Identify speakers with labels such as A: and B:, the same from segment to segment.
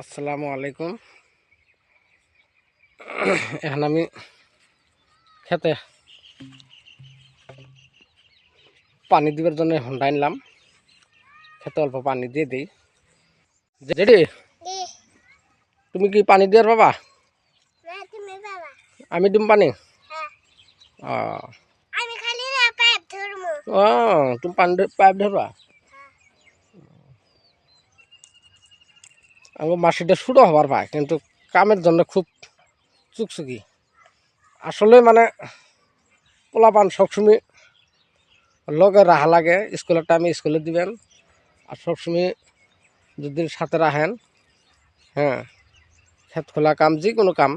A: আসসালামু আলাইকুম। এখন আমি খেতে পানি দিবার জন্য হন্ডা আনলাম। খেতে অল্প পানি দিয়ে দিই। জেডি, তুমি কি পানি দেওয়ার বাবা? আমি দিম পানি। ও তুমি পানি পাইপ ধরবা? আমার মাসিটা শুরু হবার পায়, কিন্তু কামের জন্য খুব চুকচুকি। আসলে মানে পোলাপান সবসময় লগে রাহা লাগে। স্কুলের টাইমে স্কুলে দিবেন, আর সবসময় যদি সাথে রাখেন, হ্যাঁ, ক্ষেত খোলা কাম যে কোনো কাম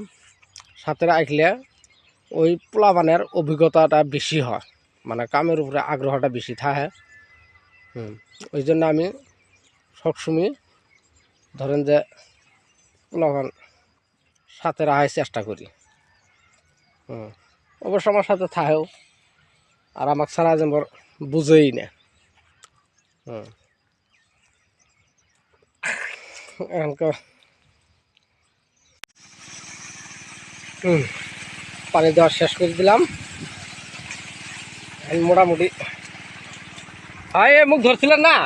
A: সাথে রাখলে ওই পোলাপানের অভিজ্ঞতাটা বেশি হয়, মানে কামের উপরে আগ্রহটা বেশি থাকে। ওই জন্য আমি সবসময় ধরেন যে পোলাপান সাথে রাখার চেষ্টা করি। অবশ্য আমার সাথে থাকেও, আর আমাকে ছাড়া যেন বুঝেই না। এখনকার পানি দেওয়া শেষ করে দিলাম। মোটামুটি হয় এ মুখ ধরছিলেন না,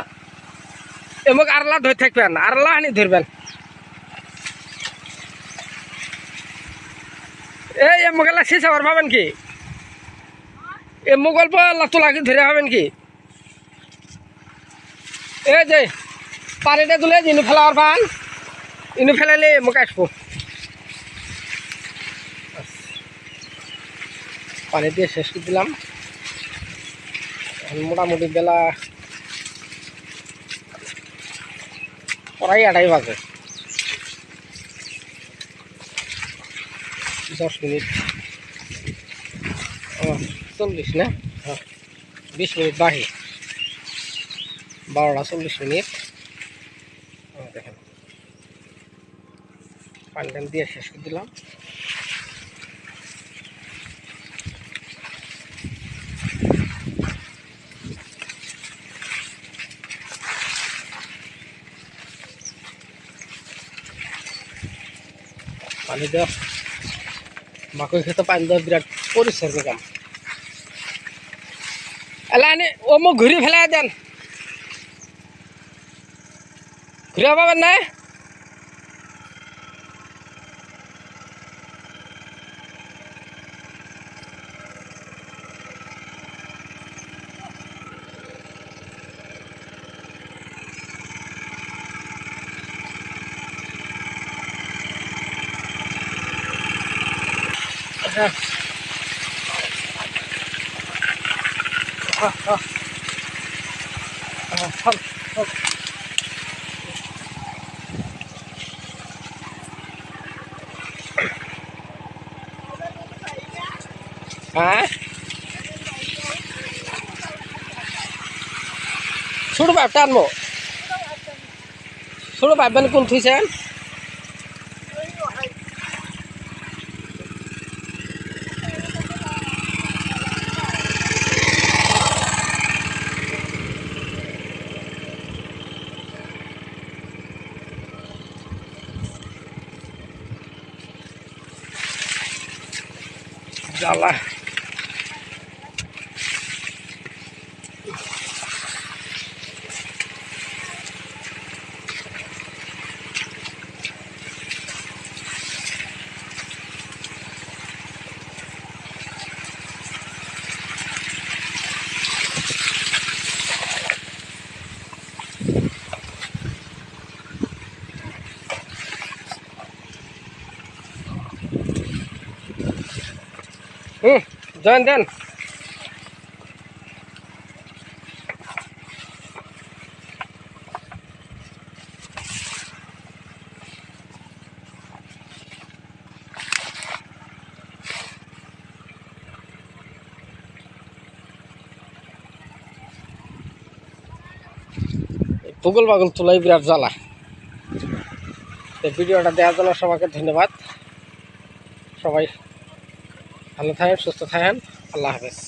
A: এ মুখ আরলা ধরে থাকবেন, আরলা হানি ধরবেন। এই মুখ এলা শেষ আবার পাবেন কি? এ মুখ অল্প তোলাকে ধরে হবেন কি? এই যে পানিটা তুলে ইনু ফেলাবার পান, ইনু ফেলালে মুখ আসবো। পানি দিয়ে শেষ করে দিলাম। মোটামুটি বেলা প্রায় 2:30 বাজে। 10 মিনিট 40 না, 20 মিনিট বাহি, 12টা 40 মিনিট। দেখেন পানি টান দিয়ে শেষ করে দিলাম। পানি দেওয়া মাকই খেতে পানি দেওয়া বিরাট পরিশ্রমের কাম। এলা আনি ও মুখ ঘুরি ফেলাই দেন, ঘুরে পাবেন না। হ্যাঁ, ছোট পাইপটা আনবো। ছোট পাইপ মানে কোন থুইছেন? জ্বালা দেন দেন। ভূগোল বাগল তোলাই বিরাট জ্বালা। ভিডিওটা দেওয়ার জন্য সবাইকে ধন্যবাদ। সবাই ভালো থাকেন, সুস্থ থাকেন। আল্লাহ হাফেজ।